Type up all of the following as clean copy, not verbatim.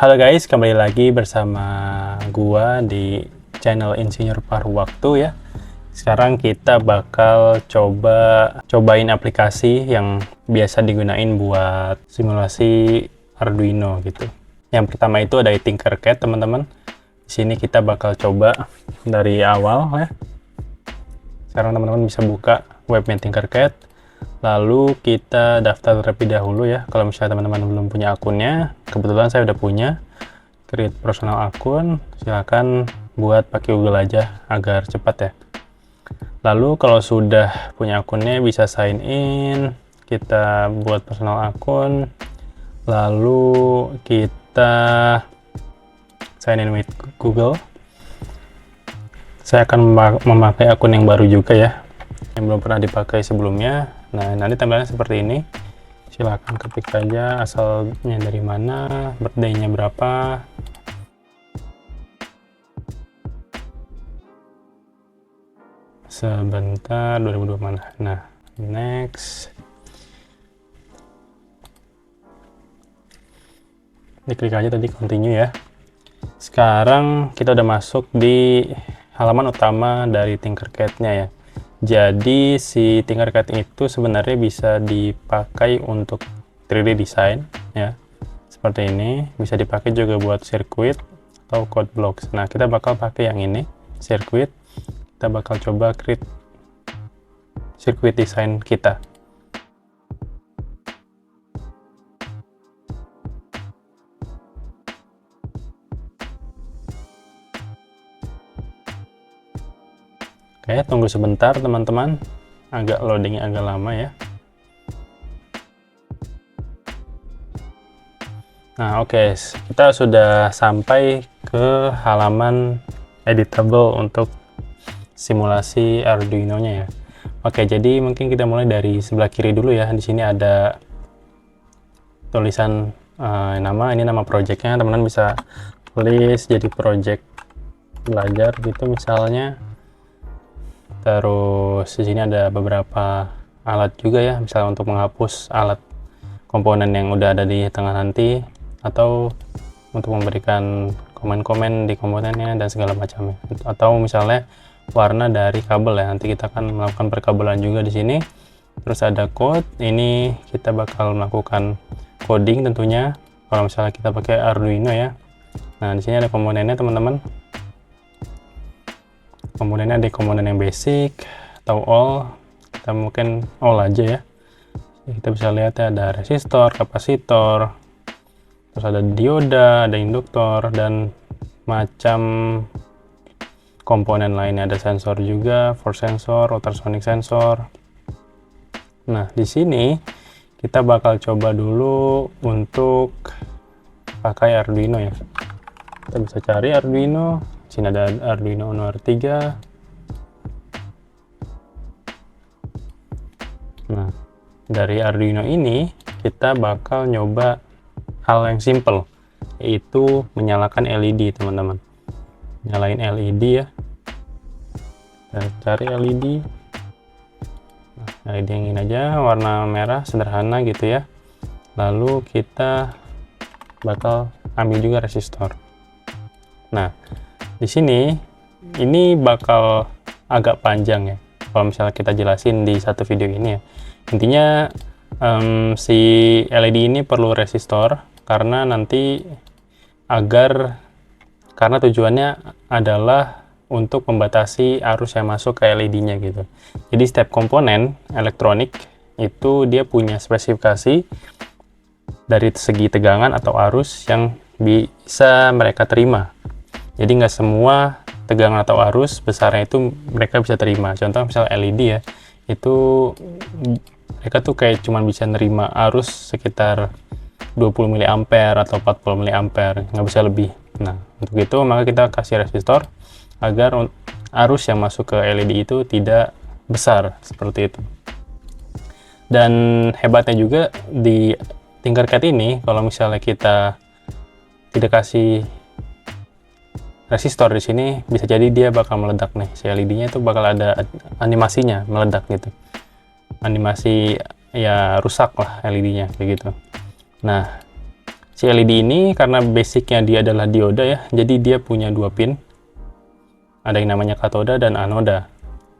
Halo guys, kembali lagi bersama gua di channel Insinyur Paruh Waktu ya. Sekarang kita bakal cobain aplikasi yang biasa digunain buat simulasi Arduino gitu. Yang pertama itu ada Tinkercad, teman-teman. Di sini kita bakal coba dari awal ya. Sekarang teman-teman bisa buka webnya Tinkercad. Lalu kita daftar terlebih dahulu ya. Kalau misalnya teman-teman belum punya akunnya, kebetulan saya udah punya. Create personal akun, silahkan buat pakai Google aja agar cepat ya. Lalu kalau sudah punya akunnya bisa sign in, kita buat personal akun, lalu kita sign in with Google. Saya akan memakai akun yang baru juga ya, yang belum pernah dipakai sebelumnya. Nah, nanti tampilannya seperti ini. Silahkan ketik aja asalnya dari mana, birthday-nya berapa. Sebentar, 2020 mana? Nah, next. Diklik aja tadi continue ya. Sekarang kita udah masuk di halaman utama dari Tinkercad-nya ya. Jadi si Tinkercad itu sebenarnya bisa dipakai untuk 3D design ya. Seperti ini, bisa dipakai juga buat sirkuit atau code blocks. Nah, kita bakal pakai yang ini, sirkuit. Kita bakal coba create sirkuit design kita. Oke, tunggu sebentar teman-teman, agak loadingnya agak lama ya. Nah oke, kita sudah sampai ke halaman editable untuk simulasi Arduino-nya ya. Oke, jadi mungkin kita mulai dari sebelah kiri dulu ya. Di sini ada tulisan ini nama projectnya, teman-teman bisa tulis jadi project belajar gitu misalnya. Terus di sini ada beberapa alat juga ya, misalnya untuk menghapus alat komponen yang udah ada di tengah nanti, atau untuk memberikan komen-komen di komponennya dan segala macamnya, atau misalnya warna dari kabel ya, nanti kita akan melakukan perkabelan juga di sini. Terus ada code, ini kita bakal melakukan coding tentunya kalau misalnya kita pakai Arduino ya. Nah di sini ada komponennya teman-teman. Komponennya ada komponen yang basic atau all, kita mungkin all aja ya. Kita bisa lihat ya, ada resistor, kapasitor, terus ada dioda, ada induktor, dan macam komponen lainnya. Ada sensor juga, force sensor, ultrasonic sensor. Nah di sini kita bakal coba dulu untuk pakai Arduino ya. Kita bisa cari Arduino. Sini ada Arduino Uno R3. Nah, dari Arduino ini kita bakal nyoba hal yang simple, yaitu menyalakan LED, teman-teman. Nyalain LED ya. Kita cari LED. Nah, LED yang ini aja, warna merah, sederhana gitu ya. Lalu kita bakal ambil juga resistor. Nah, di sini ini bakal agak panjang ya kalau misalnya kita jelasin di satu video ini ya. Intinya si LED ini perlu resistor karena karena tujuannya adalah untuk membatasi arus yang masuk ke LED-nya gitu. Jadi setiap komponen elektronik itu dia punya spesifikasi dari segi tegangan atau arus yang bisa mereka terima. Jadi nggak semua tegangan atau arus besarnya itu mereka bisa terima. Contoh misalnya LED ya, itu mereka tuh kayak cuman bisa nerima arus sekitar 20 mA atau 40 mA, nggak bisa lebih. Nah untuk itu maka kita kasih resistor agar arus yang masuk ke LED itu tidak besar seperti itu. Dan hebatnya juga di Tinkercad ini, kalau misalnya kita tidak kasih resistor di sini, bisa jadi dia bakal meledak nih. Si LED-nya itu bakal ada animasinya meledak gitu. Animasi ya rusak lah LED-nya kayak gitu. Nah, Si LED ini karena basicnya dia adalah dioda ya, jadi dia punya 2 pin. Ada yang namanya katoda dan anoda.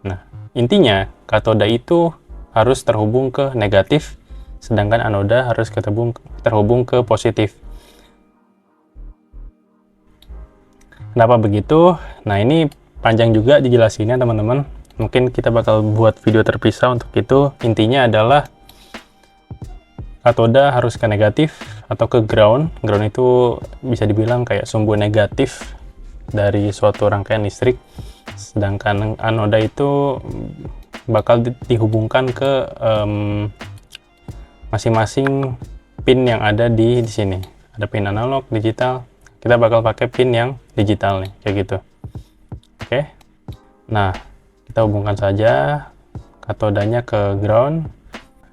Nah, intinya katoda itu harus terhubung ke negatif, sedangkan anoda harus terhubung ke positif. Kenapa begitu? Nah, ini panjang juga dijelasinnya teman-teman. Mungkin kita bakal buat video terpisah untuk itu. Intinya adalah katoda harus ke negatif atau ke ground. Ground itu bisa dibilang kayak sumbu negatif dari suatu rangkaian listrik. Sedangkan anoda itu bakal dihubungkan ke masing-masing pin yang ada di sini. Ada pin analog, digital. Kita bakal pakai pin yang digital nih, kayak gitu. Oke. Nah, kita hubungkan saja katodanya ke ground.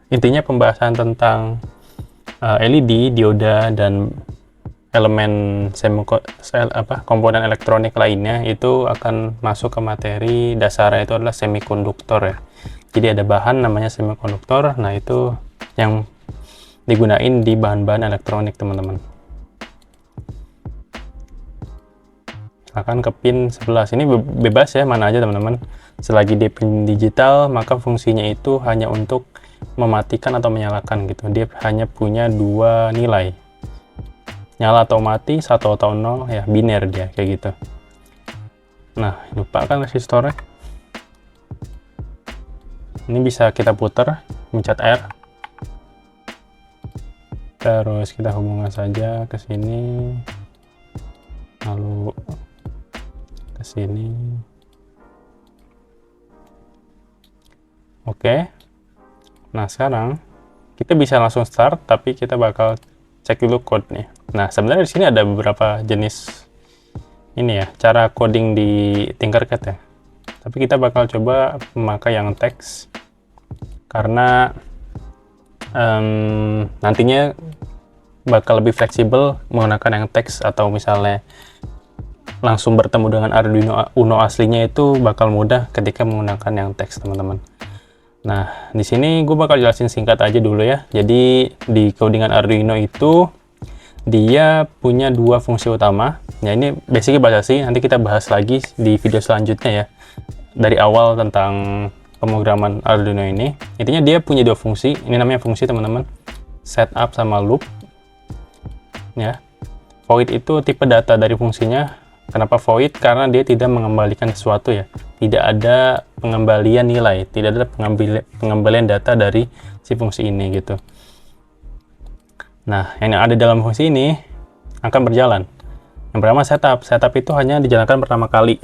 Intinya pembahasan tentang LED, dioda, dan elemen komponen elektronik lainnya itu akan masuk ke materi dasarnya, itu adalah semikonduktor ya. Jadi ada bahan namanya semikonduktor. Nah, itu yang digunain di bahan-bahan elektronik teman-teman. Akan ke pin 11 ini bebas ya, mana aja teman-teman. Selagi dia pin digital, maka fungsinya itu hanya untuk mematikan atau menyalakan gitu. Dia hanya punya 2 nilai, nyala atau mati, 1 atau 0 ya, biner dia kayak gitu. Nah, lupa kan resistornya. Ini bisa kita putar, pencet R, terus kita hubungkan saja ke sini, lalu ke sini. Oke. Nah, sekarang kita bisa langsung start, tapi kita bakal cek dulu code-nya. Nah, sebenarnya di sini ada beberapa jenis ini ya, cara coding di Tinkercad ya. Tapi kita bakal coba memakai yang teks karena nantinya bakal lebih fleksibel menggunakan yang teks, atau misalnya langsung bertemu dengan Arduino Uno aslinya itu bakal mudah ketika menggunakan yang teks teman-teman. Nah, di sini gue bakal jelasin singkat aja dulu ya. Jadi di codingan Arduino itu dia punya 2 fungsi utama. Ya, ini basicnya basi, nanti kita bahas lagi di video selanjutnya ya. Dari awal tentang pemrograman Arduino ini. Intinya dia punya 2 fungsi. Ini namanya fungsi teman-teman, setup sama loop. Ya. Void itu tipe data dari fungsinya. Kenapa void? Karena dia tidak mengembalikan sesuatu ya. Tidak ada pengembalian nilai, tidak ada pengembalian data dari si fungsi ini gitu. Nah, yang ada dalam fungsi ini akan berjalan. Yang pertama setup. Setup itu hanya dijalankan pertama kali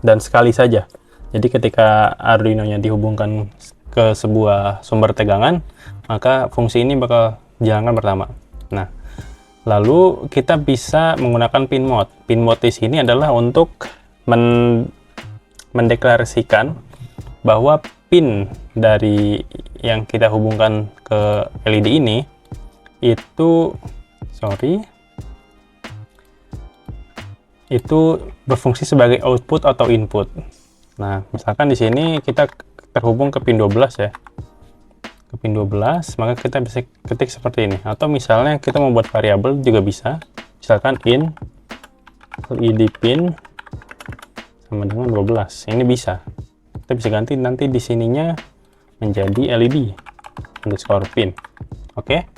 dan sekali saja. Jadi ketika Arduino-nya dihubungkan ke sebuah sumber tegangan, maka fungsi ini bakal dijalankan pertama. Nah, lalu kita bisa menggunakan pin mode. Pin mode di sini adalah untuk mendeklarasikan bahwa pin dari yang kita hubungkan ke LED ini itu berfungsi sebagai output atau input. Nah, misalkan di sini kita terhubung ke pin 12 ya. Ke pin 12, maka kita bisa ketik seperti ini. Atau misalnya kita membuat variabel juga bisa. Misalkan in LED pin sama dengan 12. Ini bisa. Kita bisa ganti nanti di sininya menjadi LED underscore pin. Oke?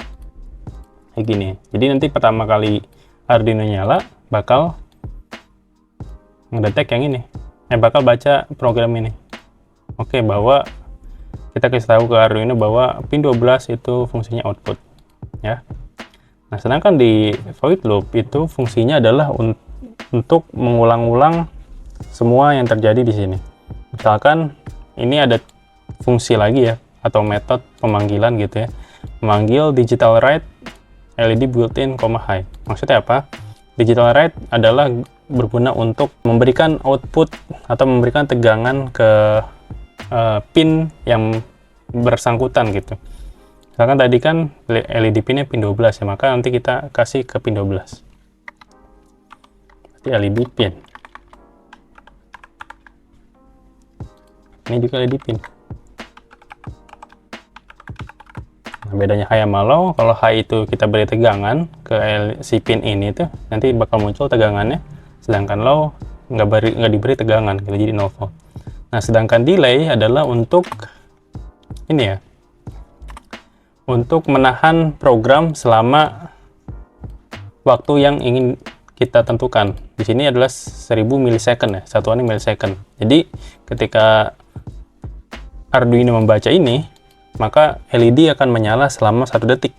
Kayak gini. Jadi nanti pertama kali Arduino nyala bakal ngedetek yang ini. Bakal baca program ini. Oke, bahwa kita kasih tahu ke Arduino bahwa pin 12 itu fungsinya output ya. Nah, sedangkan di void loop itu fungsinya adalah untuk mengulang-ulang semua yang terjadi di sini. Misalkan ini ada fungsi lagi ya, atau metode pemanggilan gitu ya. Memanggil digital write LED built-in, high. Maksudnya apa? Digital write adalah berguna untuk memberikan output atau memberikan tegangan ke pin yang bersangkutan gitu. Misalkan tadi kan LED pinnya pin 12 ya, maka nanti kita kasih ke pin 12. Berarti LED pin. Ini juga LED pin. Nah, bedanya high sama low, kalau high itu kita beri tegangan ke si pin ini tuh, nanti bakal muncul tegangannya, sedangkan low nggak diberi tegangan, gitu, jadi 0 volt. Nah, sedangkan delay adalah untuk ini ya, untuk menahan program selama waktu yang ingin kita tentukan. Di sini adalah 1000 milisecond ya, satuannya milisecond. Jadi ketika Arduino membaca ini, maka LED akan menyala selama 1 detik.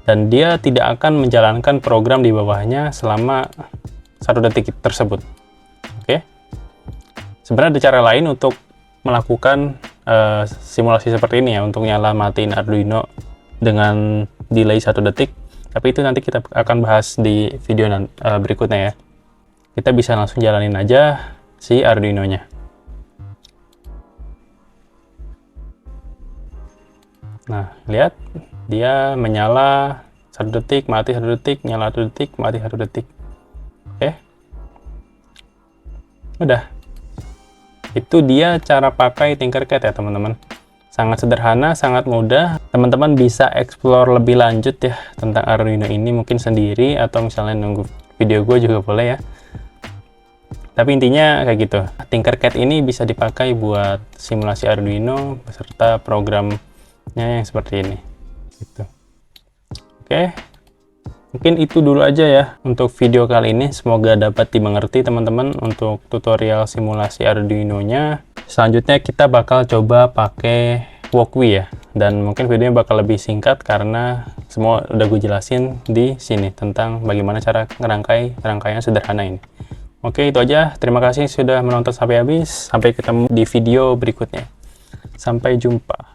Dan dia tidak akan menjalankan program di bawahnya selama 1 detik tersebut. Oke. Sebenarnya ada cara lain untuk melakukan simulasi seperti ini ya, untuk nyala matiin Arduino dengan delay 1 detik. Tapi itu nanti kita akan bahas di video berikutnya ya. Kita bisa langsung jalanin aja si Arduino-nya. Nah, lihat, dia menyala 1 detik, mati 1 detik, nyala 1 detik, mati 1 detik. Oke. Udah. Itu dia cara pakai Tinkercad ya, teman-teman. Sangat sederhana, sangat mudah. Teman-teman bisa explore lebih lanjut ya tentang Arduino ini, mungkin sendiri atau misalnya nunggu video gue juga boleh ya. Tapi intinya kayak gitu. Tinkercad ini bisa dipakai buat simulasi Arduino beserta programnya yang seperti ini. Gitu. Oke. Mungkin itu dulu aja ya untuk video kali ini. Semoga dapat dimengerti teman-teman untuk tutorial simulasi Arduino-nya. Selanjutnya kita bakal coba pakai Walkwi ya. Dan mungkin videonya bakal lebih singkat karena semua udah gue jelasin di sini tentang bagaimana cara rangkaian sederhana ini. Oke, itu aja. Terima kasih sudah menonton sampai habis. Sampai ketemu di video berikutnya. Sampai jumpa.